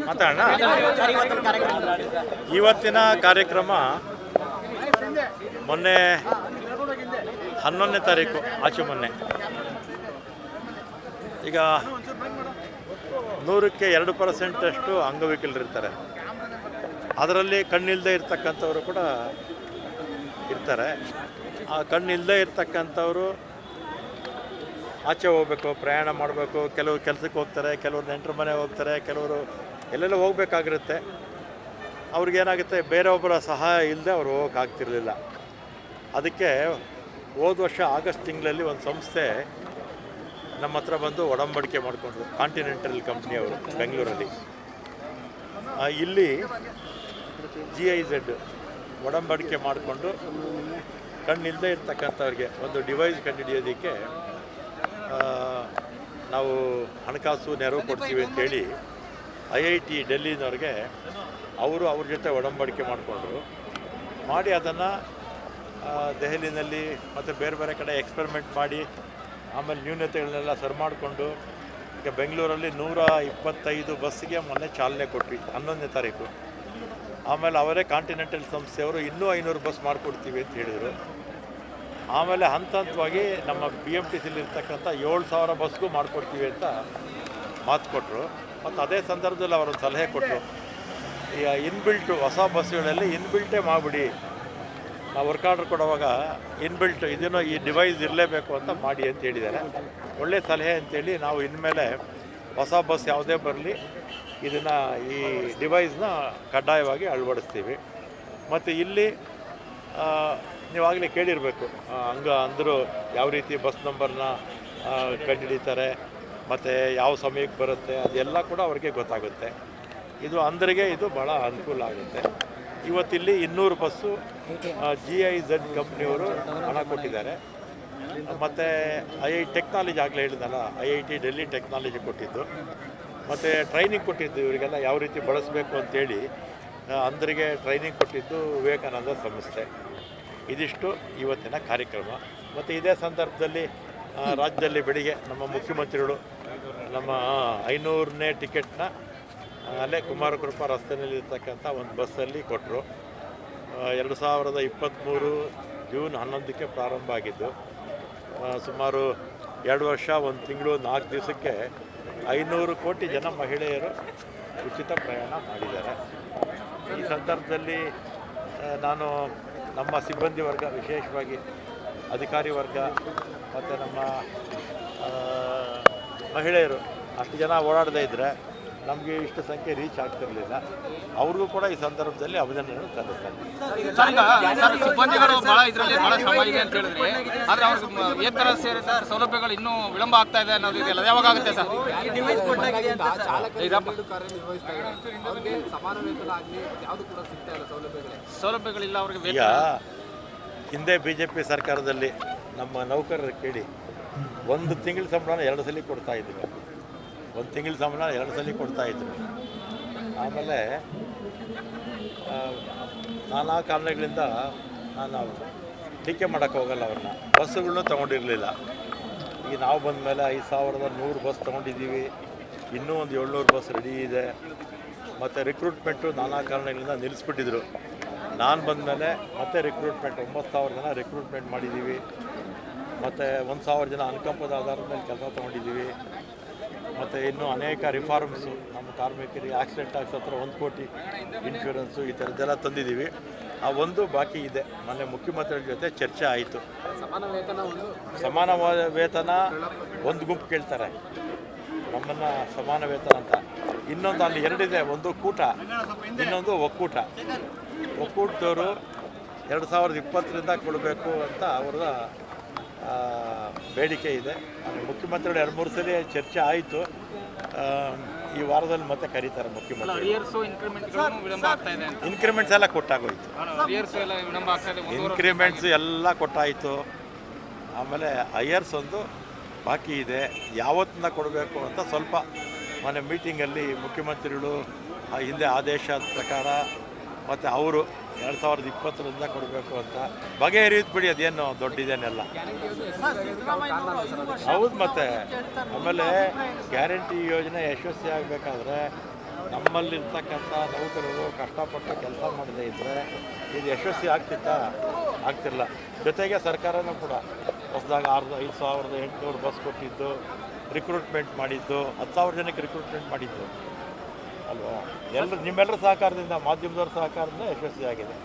ಮಾತಾಡೋಣ. ಇವತ್ತಿನ ಕಾರ್ಯಕ್ರಮ ಮೊನ್ನೆ 11ನೇ ತಾರೀಕು ಆಚೆ ಮೊನ್ನೆ, ಈಗ 100ಕ್ಕೆ 2% ಅಂಗವಿಕಲರಿರ್ತಾರೆ. ಅದರಲ್ಲಿ ಕಣ್ಣಿಲ್ಲದೆ ಇರ್ತಕ್ಕಂಥವರು ಕೂಡ ಇರ್ತಾರೆ. ಆ ಕಣ್ಣಿಲ್ಲದೆ ಇರ್ತಕ್ಕಂಥವರು ಆಚೆ ಹೋಗಬೇಕು, ಪ್ರಯಾಣ ಮಾಡಬೇಕು, ಕೆಲವರು ಕೆಲಸಕ್ಕೆ ಹೋಗ್ತಾರೆ, ಕೆಲವರು ನೆಂಟರ ಮನೆ ಹೋಗ್ತಾರೆ, ಕೆಲವರು ಎಲ್ಲೆಲ್ಲ ಹೋಗಬೇಕಾಗಿರುತ್ತೆ. ಅವ್ರಿಗೇನಾಗುತ್ತೆ, ಬೇರೊಬ್ಬರ ಸಹಾಯ ಇಲ್ಲದೆ ಅವ್ರು ಹೋಗೋಕ್ಕಾಗ್ತಿರ್ಲಿಲ್ಲ. ಅದಕ್ಕೆ ಹೋದ ವರ್ಷ ಆಗಸ್ಟ್ ತಿಂಗಳಲ್ಲಿ ಒಂದು ಸಂಸ್ಥೆ ನಮ್ಮ ಹತ್ರ ಬಂದು ಒಡಂಬಡಿಕೆ ಮಾಡಿಕೊಂಡ್ರು, ಕಾಂಟಿನೆಂಟಲ್ ಕಂಪ್ನಿಯವರು ಬೆಂಗಳೂರಲ್ಲಿ. ಇಲ್ಲಿ GIZ ಒಡಂಬಡಿಕೆ ಮಾಡಿಕೊಂಡು ಕಣ್ಣಿಲ್ಲದೆ ಇರ್ತಕ್ಕಂಥವ್ರಿಗೆ ಒಂದು ಡಿವೈಸ್ ಕಂಡುಹಿಡಿಯೋದಕ್ಕೆ ನಾವು ಹಣಕಾಸು ನೆರವು ಕೊಡ್ತೀವಿ ಅಂತೇಳಿ IIT ಡೆಲ್ಲಿನವ್ರಿಗೆ ಅವ್ರ ಜೊತೆ ಒಡಂಬಡಿಕೆ ಮಾಡಿ ಅದನ್ನು ದೆಹಲಿನಲ್ಲಿ ಮತ್ತು ಬೇರೆ ಬೇರೆ ಕಡೆ ಎಕ್ಸ್ಪೆರಿಮೆಂಟ್ ಮಾಡಿ ಆಮೇಲೆ ನ್ಯೂನತೆಗಳನ್ನೆಲ್ಲ ಸರಿ ಮಾಡಿಕೊಂಡು ಈಗ ಬೆಂಗಳೂರಲ್ಲಿ 125 ಬಸ್ಸಿಗೆ ಮೊನ್ನೆ ಚಾಲನೆ ಕೊಟ್ವಿ 11ನೇ ತಾರೀಕು. ಆಮೇಲೆ ಅವರೇ ಕಾಂಟಿನೆಂಟಲ್ ಸಂಸ್ಥೆಯವರು ಇನ್ನೂ 500 ಬಸ್ ಮಾಡಿಕೊಡ್ತೀವಿ ಅಂತ ಹೇಳಿದರು. ಆಮೇಲೆ ಹಂತವಾಗಿ ನಮ್ಮ BMTCಲಿರ್ತಕ್ಕಂಥ 7,000 ಬಸ್ಗೂ ಮಾಡಿಕೊಡ್ತೀವಿ ಅಂತ ಮಾತು ಕೊಟ್ಟರು. ಮತ್ತು ಅದೇ ಸಂದರ್ಭದಲ್ಲಿ ಅವರೊಂದು ಸಲಹೆ ಕೊಟ್ಟರು, ಈಗ ಇನ್ಬಿಲ್ಟು ಹೊಸ ಬಸ್ಸುಗಳಲ್ಲಿ ಇನ್ಬಿಲ್ಟೇ ಮಾಡಿಬಿಡಿ, ನಾವು ವರ್ಕ್ ಆರ್ಡರ್ ಕೊಡುವಾಗ ಇನ್ಬಿಲ್ಟ್ ಇದನ್ನು ಈ ಡಿವೈಸ್ ಇರಲೇಬೇಕು ಅಂತ ಮಾಡಿ ಅಂತ ಹೇಳಿದ್ದಾರೆ. ಒಳ್ಳೆಯ ಸಲಹೆ ಅಂತೇಳಿ ನಾವು ಇನ್ಮೇಲೆ ಹೊಸ ಬಸ್ ಯಾವುದೇ ಬರಲಿ ಇದನ್ನು ಈ ಡಿವೈಸ್ನ ಕಡ್ಡಾಯವಾಗಿ ಅಳವಡಿಸ್ತೀವಿ. ಮತ್ತು ಇಲ್ಲಿ ನೀವಾಗಲೇ ಕೇಳಿರಬೇಕು, ಅಂದರು ಯಾವ ರೀತಿ ಬಸ್ ನಂಬರ್ನ ಕಂಡುಹಿಡಿತಾರೆ ಮತ್ತು ಯಾವ ಸಮಯಕ್ಕೆ ಬರುತ್ತೆ ಅದೆಲ್ಲ ಕೂಡ ಅವ್ರಿಗೆ ಗೊತ್ತಾಗುತ್ತೆ. ಇದು ಅಂದರಿಗೆ ಇದು ಭಾಳ ಅನುಕೂಲ ಆಗುತ್ತೆ. ಇವತ್ತಿಲ್ಲಿ 200 ಬಸ್ಸು GIZ ಕಂಪ್ನಿಯವರು ಹಣ ಕೊಟ್ಟಿದ್ದಾರೆ. ಮತ್ತು IIT ಟೆಕ್ನಾಲಜಿ ಆಗಲೇ ಹೇಳಿದ್ನಲ್ಲ, IIT ಡೆಲ್ಲಿ ಟೆಕ್ನಾಲಜಿ ಕೊಟ್ಟಿದ್ದು, ಮತ್ತು ಟ್ರೈನಿಂಗ್ ಕೊಟ್ಟಿದ್ದು ಇವರಿಗೆಲ್ಲ ಯಾವ ರೀತಿ ಬಳಸಬೇಕು ಅಂತೇಳಿ ಅಂದರಿಗೆ ಟ್ರೈನಿಂಗ್ ಕೊಟ್ಟಿದ್ದು ವಿವೇಕಾನಂದ ಸಂಸ್ಥೆ. ಇದಿಷ್ಟು ಇವತ್ತಿನ ಕಾರ್ಯಕ್ರಮ. ಮತ್ತು ಇದೇ ಸಂದರ್ಭದಲ್ಲಿ ರಾಜ್ಯದಲ್ಲಿ ಬೆಳಿಗ್ಗೆ ನಮ್ಮ ಮುಖ್ಯಮಂತ್ರಿಗಳು ನಮ್ಮ 500ನೇ ಟಿಕೆಟ್ನ ಅಲ್ಲೇ ಕುಮಾರಕೃಪಾ ರಸ್ತೆಯಲ್ಲಿರ್ತಕ್ಕಂಥ ಒಂದು ಬಸ್ಸಲ್ಲಿ ಕೊಟ್ಟರು. 2023 ಜೂನ್ 11ಕ್ಕೆ ಪ್ರಾರಂಭ ಆಗಿದ್ದು, ಸುಮಾರು 2 ವರ್ಷ 1 ತಿಂಗಳು 4 ದಿವಸಕ್ಕೆ 500 ಕೋಟಿ ಜನ ಮಹಿಳೆಯರು ಉಚಿತ ಪ್ರಯಾಣ ಮಾಡಿದ್ದಾರೆ. ಈ ಸಂದರ್ಭದಲ್ಲಿ ನಾನು ನಮ್ಮ ಸಿಬ್ಬಂದಿ ವರ್ಗ, ವಿಶೇಷವಾಗಿ ಅಧಿಕಾರಿ ವರ್ಗ ಮತ್ತು ನಮ್ಮ ಮಹಿಳೆಯರು ಅಷ್ಟು ಜನ ಓಡಾಡದೇ ಇದ್ದರೆ ನಮಗೆ ಇಷ್ಟು ಸಂಖ್ಯೆ ರೀಚ್ ಆಗ್ತಿರಲಿಲ್ಲ. ಅವ್ರಿಗೂ ಕೂಡ ಈ ಸಂದರ್ಭದಲ್ಲಿ ಅಭಿನಂದನೆ ಸಲ್ಲಿಸ್ತಾರೆ. ಸಿಬ್ಬಂದಿಗಳು ಭಾಳ ಇದರಲ್ಲಿ ಭಾಳ ಶ್ರಮ ಇದೆ ಅಂತ ಹೇಳಿದ್ರೆ, ಆದರೆ ಅವ್ರಿಗೆ ವೇತನ ಸೇರಿದ ಸೌಲಭ್ಯಗಳು ಇನ್ನೂ ವಿಳಂಬ ಆಗ್ತಾ ಇದೆ ಅನ್ನೋದು ಇದೆಯಲ್ಲ, ಯಾವಾಗ ಆಗುತ್ತೆ ಸರ್? ಸೌಲಭ್ಯಗಳಿಲ್ಲ ಅವ್ರಿಗೆ. ಈಗ ಹಿಂದೆ BJP ಸರ್ಕಾರದಲ್ಲಿ ನಮ್ಮ ನೌಕರರು ಕೇಳಿ 1 ತಿಂಗಳ ಸಂಬಳ 2 ಸಲ ಕೊಡ್ತಾಯಿದ್ರು. 1 ತಿಂಗಳ ಸಂಬಳ 2 ಸಲ ಕೊಡ್ತಾಯಿದ್ರು. ಆಮೇಲೆ ನಾನಾ ಕಾರಣಗಳಿಂದ ನಾವು ಟೀಕೆ ಮಾಡೋಕ್ಕೆ ಹೋಗಲ್ಲ ಅವ್ರನ್ನ. ಬಸ್ಸುಗಳನ್ನೂ ತೊಗೊಂಡಿರಲಿಲ್ಲ. ಈಗ ನಾವು ಬಂದ ಮೇಲೆ 5,100 ಬಸ್ ತೊಗೊಂಡಿದ್ದೀವಿ. ಇನ್ನೂ ಒಂದು 700 ಬಸ್ ರೆಡಿ ಇದೆ. ಮತ್ತು ರಿಕ್ರೂಟ್ಮೆಂಟು ನಾನಾ ಕಾರಣಗಳಿಂದ ನಿಲ್ಲಿಸ್ಬಿಟ್ಟಿದ್ರು. ನಾನು ಬಂದಮೇಲೆ ಮತ್ತೆ ರಿಕ್ರೂಟ್ಮೆಂಟ್ 9,000 ಜನ ರಿಕ್ರೂಟ್ಮೆಂಟ್ ಮಾಡಿದ್ದೀವಿ. ಮತ್ತು 1,000 ಜನ ಅನುಕಂಪದ ಆಧಾರದ ಮೇಲೆ ಕೆಲಸ ತೊಗೊಂಡಿದ್ದೀವಿ. ಮತ್ತು ಇನ್ನೂ ಅನೇಕ ರಿಫಾರ್ಮ್ಸು ನಮ್ಮ ಕಾರ್ಮಿಕರಿಗೆ ಆಕ್ಸಿಡೆಂಟ್ ಟ್ಯಾಕ್ಸ್ ಹತ್ರ 1 ಕೋಟಿ ಇನ್ಶೂರೆನ್ಸು ಈ ಥರದ್ದೆಲ್ಲ ತಂದಿದ್ದೀವಿ. ಆ ಒಂದು ಬಾಕಿ ಇದೆ. ಮೊನ್ನೆ ಮುಖ್ಯಮಂತ್ರಿಗಳ ಜೊತೆ ಚರ್ಚೆ ಆಯಿತು. ಸಮಾನ ವೇತನ ಒಂದು ಗುಂಪು ಕೇಳ್ತಾರೆ, ನಮ್ಮನ್ನು ಸಮಾನ ವೇತನ ಅಂತ. ಇನ್ನೊಂದು ಅಲ್ಲಿ 2 ಇದೆ, ಒಂದು ಕೂಟ, ಇನ್ನೊಂದು ಒಕ್ಕೂಟ. ಒಕ್ಕೂಟದವರು 2020ರಿಂದ ಕೊಡಬೇಕು ಅಂತ ಅವರ ಬೇಡಿಕೆ ಇದೆ. ಮುಖ್ಯಮಂತ್ರಿಗಳು 2-3 ಸಲ ಚರ್ಚೆ ಆಯಿತು. ಈ ವಾರದಲ್ಲಿ ಮತ್ತೆ ಕರೀತಾರೆ ಮುಖ್ಯಮಂತ್ರಿ. ಇನ್ಕ್ರಿಮೆಂಟ್ಸ್ ಎಲ್ಲ ಕೊಟ್ಟಾಗೋಯ್ತು. ಇನ್ಕ್ರಿಮೆಂಟ್ಸ್ ಎಲ್ಲ ಕೊಟ್ಟಾಯಿತು. ಆಮೇಲೆ ಐಯರ್ಸ್ ಒಂದು ಬಾಕಿ ಇದೆ, ಯಾವತ್ತಿನ ಕೊಡಬೇಕು ಅಂತ ಸ್ವಲ್ಪ ಮೊನ್ನೆ ಮೀಟಿಂಗಲ್ಲಿ ಮುಖ್ಯಮಂತ್ರಿಗಳು ಹಿಂದೆ ಆದೇಶದ ಪ್ರಕಾರ ಮತ್ತು ಅವರು 2020ರಿಂದ ಕೊಡಬೇಕು ಅಂತ ಬಗೆಹರಿಯುತ್ತೆ ಬಿಡಿ, ಅದೇನು ದೊಡ್ಡದೇನೆಲ್ಲ. ಹೌದು. ಮತ್ತು ಆಮೇಲೆ ಗ್ಯಾರಂಟಿ ಯೋಜನೆ ಯಶಸ್ವಿ ಆಗಬೇಕಾದ್ರೆ ನಮ್ಮ ನಮ್ಮಲ್ಲಿರ್ತಕ್ಕಂಥ ನೌಕರರು ಕಷ್ಟಪಟ್ಟು ಕೆಲಸ ಮಾಡದೇ ಇದ್ದರೆ ಇದು ಯಶಸ್ವಿ ಆಗ್ತಿಲ್ಲ. ಜೊತೆಗೆ ಸರ್ಕಾರನೂ ಕೂಡ ಹೊಸದಾಗಿ 5,800 ಬಸ್ ಕೊಟ್ಟಿದ್ದು, ರಿಕ್ರೂಟ್ಮೆಂಟ್ ಮಾಡಿದ್ದು, 10,000 ಜನಕ್ಕೆ ರಿಕ್ರೂಟ್ಮೆಂಟ್ ಮಾಡಿದ್ದು ಅಲ್ವಾ. ನಿಮ್ಮೆಲ್ಲರ ಸಹಕಾರದಿಂದ, ಮಾಧ್ಯಮದವ್ರ ಸಹಕಾರದಿಂದ ಯಶಸ್ವಿಯಾಗಿದೆ.